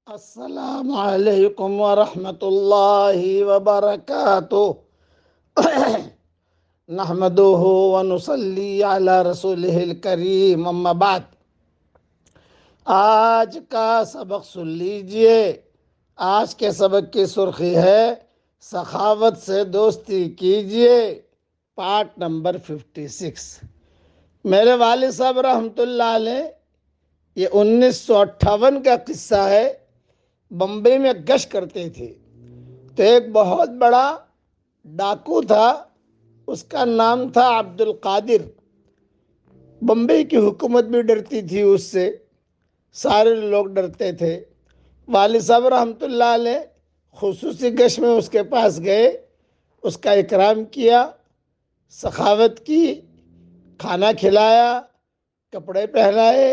السلام علیکم ورحمۃ اللہ وبرکاتہ۔ نحمدہ ونصلی علی رسولہ الکریم، اما بعد۔ آج کا سبق سن لیجئے۔ آج کے سبق کی سرخی ہے سخاوت سے دوستی کیجئے، پارٹ نمبر 56۔ میرے والد صاحب رحمۃ اللہ علیہ، یہ 1958 کا قصہ ہے۔ بمبئی میں گشت کرتے تھے تو ایک بہت بڑا ڈاکو تھا، اس کا نام تھا عبد القادر۔ بمبئی کی حکومت بھی ڈرتی تھی اس سے، سارے لوگ ڈرتے تھے۔ والد صاحب رحمۃ اللہ علیہ خصوصی گشت میں اس کے پاس گئے، اس کا اکرام کیا، سخاوت کی، کھانا کھلایا، کپڑے پہنائے،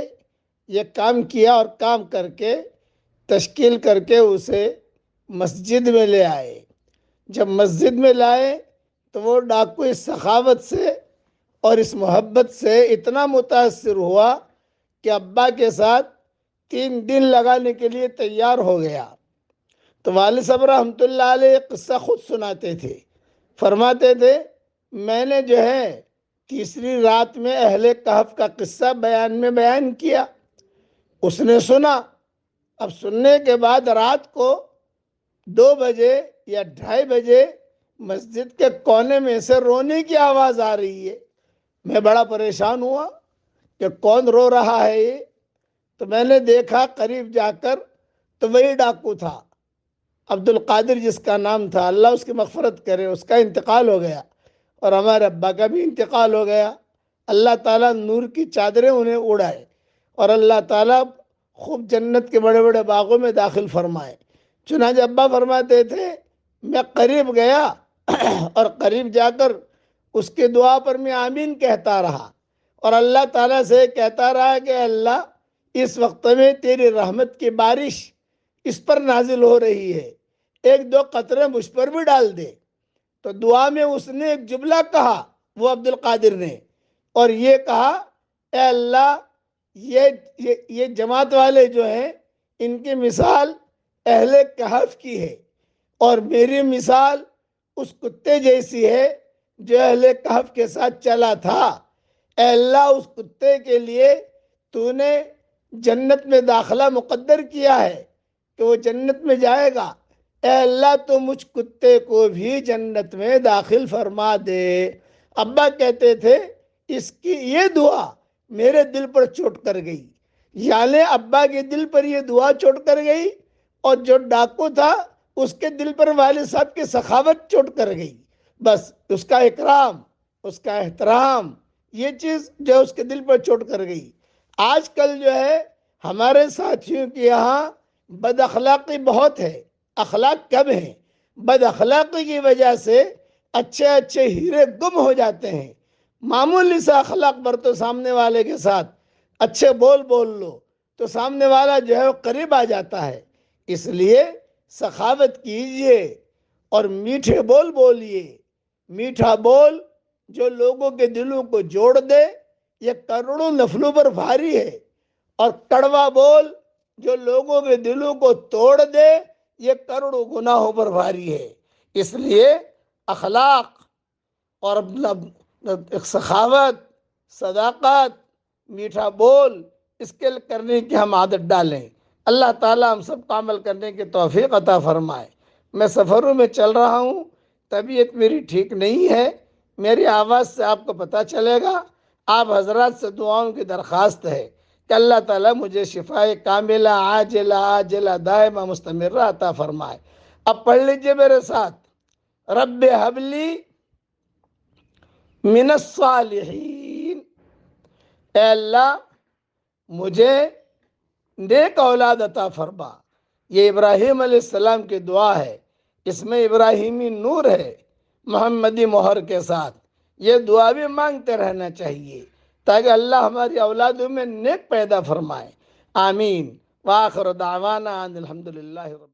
یہ کام کیا اور کام کر کے تشکیل کر کے اسے مسجد میں لے آئے۔ جب مسجد میں لائے تو وہ ڈاکو اس سخاوت سے اور اس محبت سے اتنا متاثر ہوا کہ ابا کے ساتھ 3 دن لگانے کے لیے تیار ہو گیا۔ تو والد صاحب رحمۃ اللہ علیہ قصہ خود سناتے تھے، فرماتے تھے میں نے جو ہے تیسری رات میں اہل کہف کا قصہ بیان کیا، اس نے سنا۔ اب سننے کے بعد رات کو 2 بجے یا 2:30 بجے مسجد کے کونے میں سے رونے کی آواز آ رہی ہے۔ میں بڑا پریشان ہوا کہ کون رو رہا ہے یہ؟ تو میں نے دیکھا قریب جا کر تو وہی ڈاکو تھا، عبد القادر جس کا نام تھا، اللہ اس کی مغفرت کرے۔ اس کا انتقال ہو گیا اور ہمارے ابا کا بھی انتقال ہو گیا۔ اللہ تعالیٰ نور کی چادریں انہیں اڑائے اور اللہ تعالیٰ خوب جنت کے بڑے بڑے باغوں میں داخل فرمائے۔ چنانچہ ابا فرماتے تھے میں قریب گیا اور قریب جا کر اس کی دعا پر میں آمین کہتا رہا اور اللہ تعالیٰ سے کہتا رہا کہ اللہ اس وقت میں تیری رحمت کی بارش اس پر نازل ہو رہی ہے، 1-2 قطرے مجھ پر بھی ڈال دے۔ تو دعا میں اس نے ایک جملہ کہا، وہ عبد القادر نے، اور یہ کہا اے اللہ یہ جماعت والے جو ہیں ان کی مثال اہل کہف کی ہے اور میری مثال اس کتے جیسی ہے جو اہل کہف کے ساتھ چلا تھا۔ اے اللہ اس کتے کے لیے تو نے جنت میں داخلہ مقدر کیا ہے کہ وہ جنت میں جائے گا، اے اللہ تو مجھ کتے کو بھی جنت میں داخل فرما دے۔ ابا کہتے تھے اس کی یہ دعا میرے دل پر چوٹ کر گئی، یعنی ابا کے دل پر یہ دعا چوٹ کر گئی اور جو ڈاکو تھا اس کے دل پر والد صاحب کی سخاوت چوٹ کر گئی۔ بس اس کا اکرام، اس کا احترام، یہ چیز جو اس کے دل پر چوٹ کر گئی۔ آج کل جو ہے ہمارے ساتھیوں کے یہاں بد اخلاقی بہت ہے، اخلاق کم ہیں۔ بد اخلاقی کی وجہ سے اچھے اچھے ہیرے گم ہو جاتے ہیں۔ معمولی سا اخلاق برتو سامنے والے کے ساتھ، اچھے بول لو تو سامنے والا جو ہے وہ قریب آ جاتا ہے۔ اس لیے سخاوت کیجئے اور میٹھے بول بولیے۔ میٹھا بول جو لوگوں کے دلوں کو جوڑ دے یہ کروڑوں نفلوں پر بھاری ہے، اور کڑوا بول جو لوگوں کے دلوں کو توڑ دے یہ کروڑوں گناہوں پر بھاری ہے۔ اس لیے اخلاق اور سخاوت، صداقت، میٹھا بول اس کے کرنے کی ہم عادت ڈالیں۔ اللہ تعالیٰ ہم سب کو عمل کرنے کی توفیق عطا فرمائے۔ میں سفروں میں چل رہا ہوں، طبیعت میری ٹھیک نہیں ہے، میری آواز سے آپ کو پتہ چلے گا۔ آپ حضرات سے دعاؤں کی درخواست ہے کہ اللہ تعالیٰ مجھے شفائے کاملہ عاجلہ دائمہ مستمرہ عطا فرمائے۔ اب پڑھ لیجئے میرے ساتھ، رب حبلی من الصالحین، اے اللہ مجھے نیک اولاد عطا فرما۔ یہ ابراہیم علیہ السلام کی دعا ہے، اس میں ابراہیمی نور ہے محمدی مہر کے ساتھ۔ یہ دعا بھی مانگتے رہنا چاہیے تاکہ اللہ ہماری اولادوں میں نیک پیدا فرمائے۔ آمین۔ وآخر دعوانا ان الحمدللہ رب